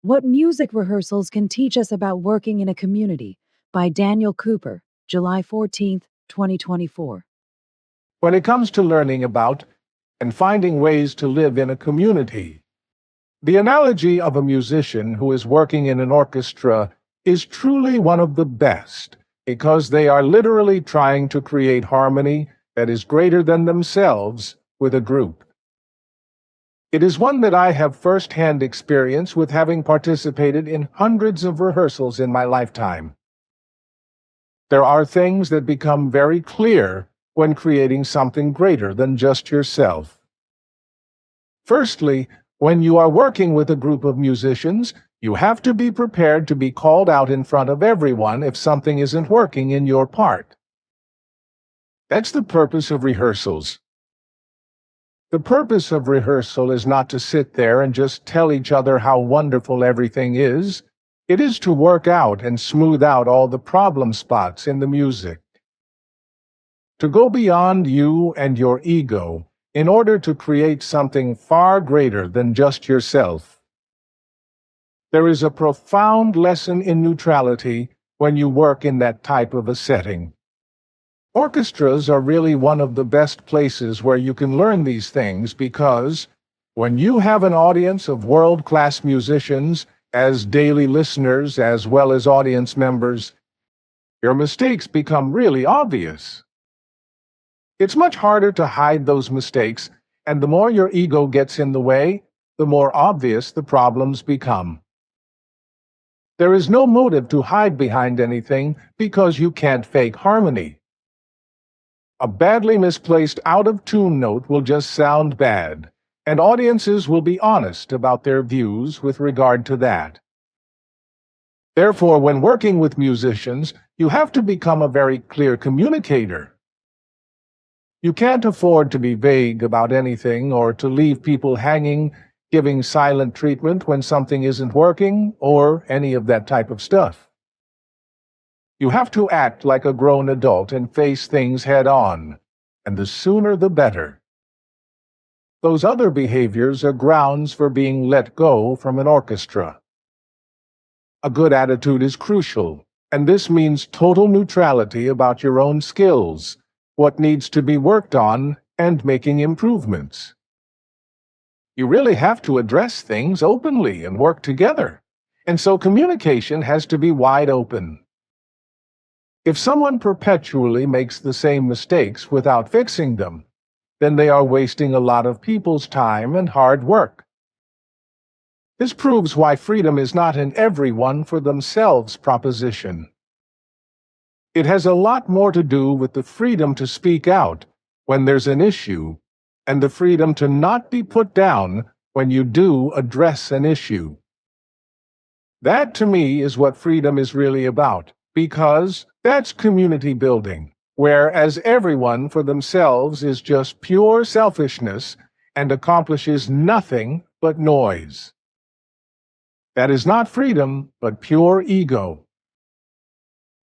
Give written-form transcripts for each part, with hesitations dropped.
What music rehearsals can teach us about working in a community by Daniel Cooper, July 14th, 2024. When it comes to learning about and finding ways to live in a community, the analogy of a musician who is working in an orchestra is truly one of the best because they are literally trying to create harmony that is greater than themselves with a group. It is one that I have first-hand experience with having participated in hundreds of rehearsals in my lifetime. There are things that become very clear when creating something greater than just yourself. Firstly, when you are working with a group of musicians, you have to be prepared to be called out in front of everyone if something isn't working in your part. That's the purpose of rehearsals. The purpose of rehearsal is not to sit there and just tell each other how wonderful everything is. It is to work out and smooth out all the problem spots in the music. To go beyond you and your ego in order to create something far greater than just yourself. There is a profound lesson in neutrality when you work in that type of a setting. Orchestras are really one of the best places where you can learn these things because when you have an audience of world-class musicians as daily listeners as well as audience members, your mistakes become really obvious. It's much harder to hide those mistakes, and the more your ego gets in the way, the more obvious the problems become. There is no motive to hide behind anything because you can't fake harmony. A badly misplaced out-of-tune note will just sound bad, and audiences will be honest about their views with regard to that. Therefore, when working with musicians, you have to become a very clear communicator. You can't afford to be vague about anything or to leave people hanging, giving silent treatment when something isn't working, or any of that type of stuff. You have to act like a grown adult and face things head-on, and the sooner the better. Those other behaviors are grounds for being let go from an orchestra. A good attitude is crucial, and this means total neutrality about your own skills, what needs to be worked on, and making improvements. You really have to address things openly and work together, and so communication has to be wide open. If someone perpetually makes the same mistakes without fixing them, then they are wasting a lot of people's time and hard work. This proves why freedom is not an everyone for themselves proposition. It has a lot more to do with the freedom to speak out when there's an issue, and the freedom to not be put down when you do address an issue. That, to me, is what freedom is really about, because that's community building, whereas everyone for themselves is just pure selfishness and accomplishes nothing but noise. That is not freedom, but pure ego.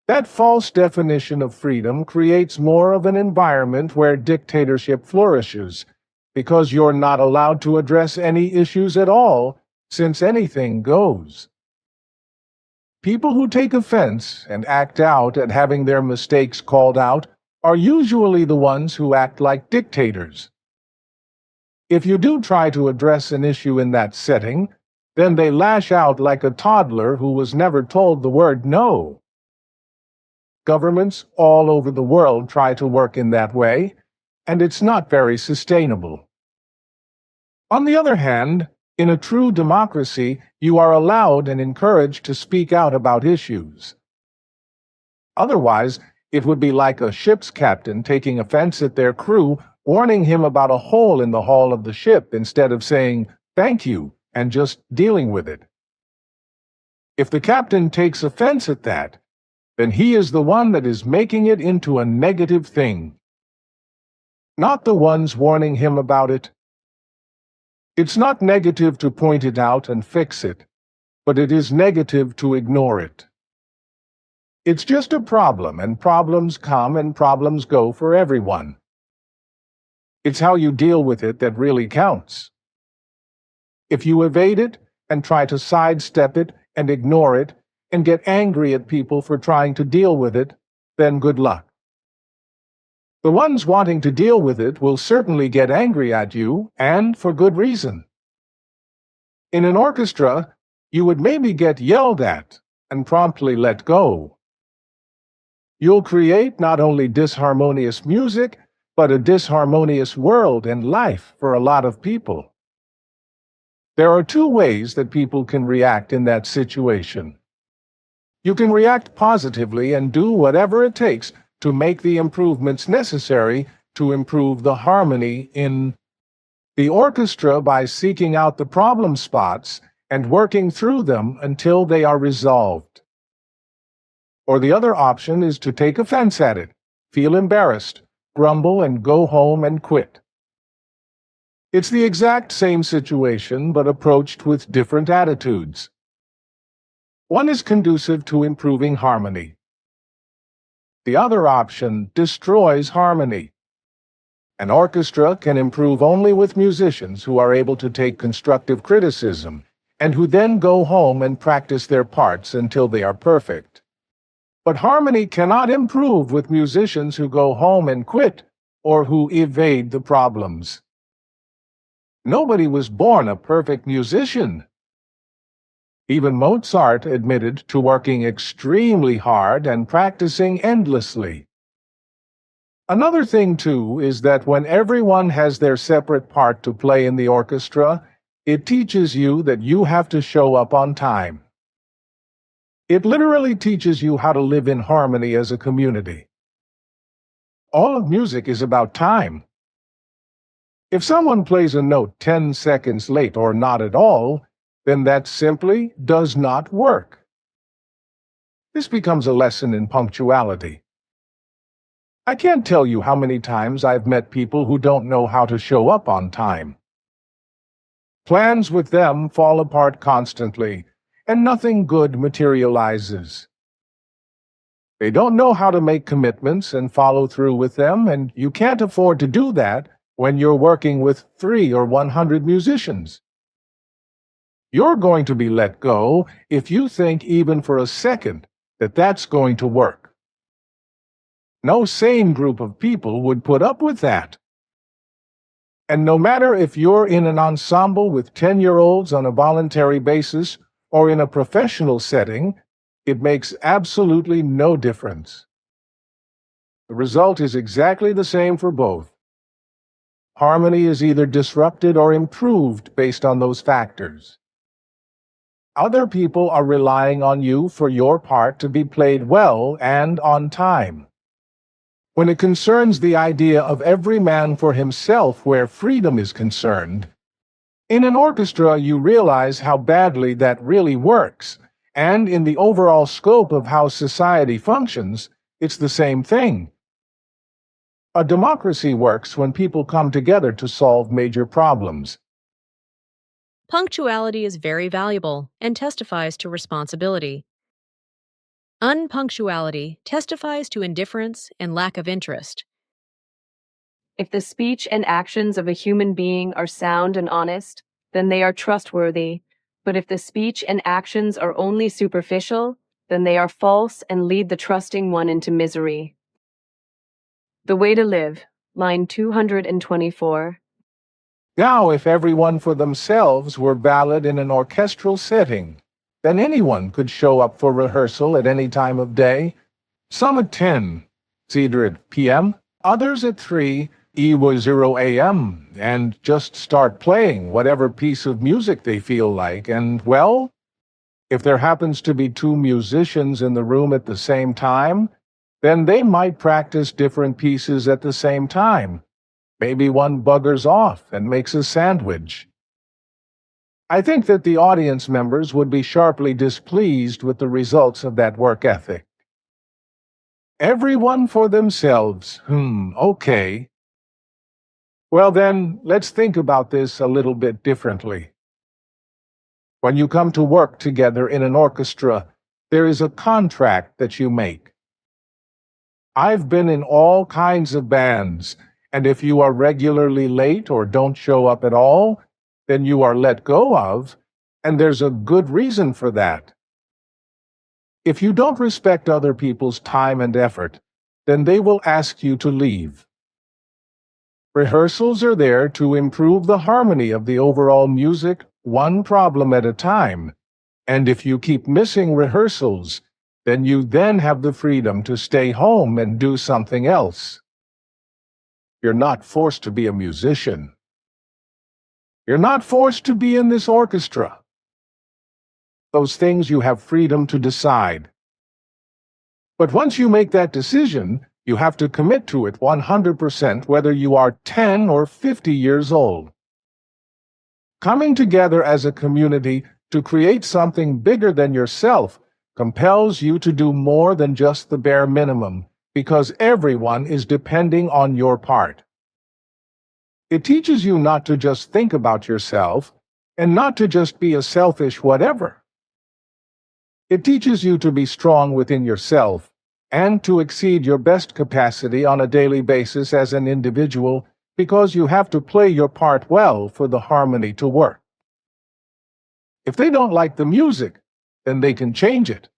That false definition of freedom creates more of an environment where dictatorship flourishes, because you're not allowed to address any issues at all, since anything goes. People who take offense and act out at having their mistakes called out are usually the ones who act like dictators. If you do try to address an issue in that setting, then they lash out like a toddler who was never told the word no. Governments all over the world try to work in that way, and it's not very sustainable. On the other hand, in a true democracy, you are allowed and encouraged to speak out about issues. Otherwise, it would be like a ship's captain taking offense at their crew, warning him about a hole in the hull of the ship instead of saying, "Thank you," and just dealing with it. If the captain takes offense at that, then he is the one that is making it into a negative thing, not the ones warning him about it. It's not negative to point it out and fix it, but it is negative to ignore it. It's just a problem, and problems come and problems go for everyone. It's how you deal with it that really counts. If you evade it and try to sidestep it and ignore it and get angry at people for trying to deal with it, then good luck. The ones wanting to deal with it will certainly get angry at you, and for good reason. In an orchestra, you would maybe get yelled at and promptly let go. You'll create not only disharmonious music, but a disharmonious world and life for a lot of people. There are two ways that people can react in that situation. You can react positively and do whatever it takes to make the improvements necessary to improve the harmony in the orchestra by seeking out the problem spots and working through them until they are resolved. Or the other option is to take offense at it, feel embarrassed, grumble, and go home and quit. It's the exact same situation, but approached with different attitudes. One is conducive to improving harmony. The other option destroys harmony. An orchestra can improve only with musicians who are able to take constructive criticism and who then go home and practice their parts until they are perfect. But harmony cannot improve with musicians who go home and quit or who evade the problems. Nobody was born a perfect musician. Even Mozart admitted to working extremely hard and practicing endlessly. Another thing, too, is that when everyone has their separate part to play in the orchestra, it teaches you that you have to show up on time. It literally teaches you how to live in harmony as a community. All of music is about time. If someone plays a note 10 seconds late or not at all, then that simply does not work. This becomes a lesson in punctuality. I can't tell you how many times I've met people who don't know how to show up on time. Plans with them fall apart constantly, and nothing good materializes. They don't know how to make commitments and follow through with them, and you can't afford to do that when you're working with 3 or 100 musicians. You're going to be let go if you think even for a second that that's going to work. No sane group of people would put up with that. And no matter if you're in an ensemble with 10-year-olds on a voluntary basis or in a professional setting, it makes absolutely no difference. The result is exactly the same for both. Harmony is either disrupted or improved based on those factors. Other people are relying on you for your part to be played well and on time. When it concerns the idea of every man for himself where freedom is concerned, in an orchestra you realize how badly that really works, and in the overall scope of how society functions, it's the same thing. A democracy works when people come together to solve major problems. Punctuality is very valuable and testifies to responsibility. Unpunctuality testifies to indifference and lack of interest. If the speech and actions of a human being are sound and honest, then they are trustworthy. But if the speech and actions are only superficial, then they are false and lead the trusting one into misery. The Way to Live, line 224. Now, if everyone for themselves were valid in an orchestral setting, then anyone could show up for rehearsal at any time of day. Some at 10, either at p.m., others at 3, either 0 a.m., and just start playing whatever piece of music they feel like. And, well, if there happens to be 2 musicians in the room at the same time, then they might practice different pieces at the same time. Maybe one buggers off and makes a sandwich. I think that the audience members would be sharply displeased with the results of that work ethic. Everyone for themselves. Okay. Well then, let's think about this a little bit differently. When you come to work together in an orchestra, there is a contract that you make. I've been in all kinds of bands, and if you are regularly late or don't show up at all, then you are let go of, And there's a good reason for that. If you don't respect other people's time and effort, then they will ask you to leave. Rehearsals are there to improve the harmony of the overall music, one problem at a time. And if you keep missing rehearsals, then you then have the freedom to stay home and do something else. You're not forced to be a musician. You're not forced to be in this orchestra. Those things you have freedom to decide. But once you make that decision, you have to commit to it 100% whether you are 10 or 50 years old. Coming together as a community to create something bigger than yourself compels you to do more than just the bare minimum, because everyone is depending on your part. It teaches you not to just think about yourself, and not to just be a selfish whatever. It teaches you to be strong within yourself, and to exceed your best capacity on a daily basis as an individual, because you have to play your part well for the harmony to work. If they don't like the music, then they can change it.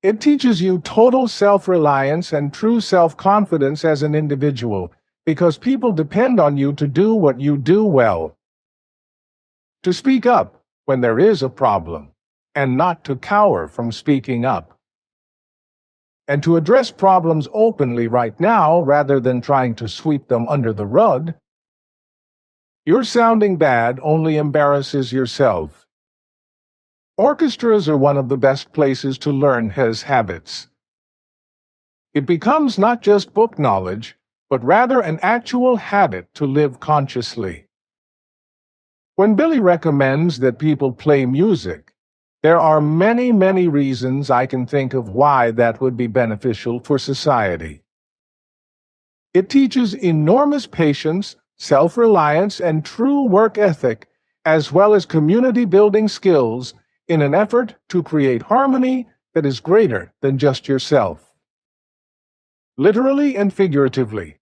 It teaches you total self-reliance and true self-confidence as an individual, because people depend on you to do what you do well. To speak up when there is a problem, and not to cower from speaking up. And to address problems openly right now rather than trying to sweep them under the rug. Your sounding bad only embarrasses yourself. Orchestras are one of the best places to learn his habits. It becomes not just book knowledge, but rather an actual habit to live consciously. When Billy recommends that people play music, there are many, many reasons I can think of why that would be beneficial for society. It teaches enormous patience, self-reliance, and true work ethic, as well as community-building skills in an effort to create harmony that is greater than just yourself. Literally and figuratively,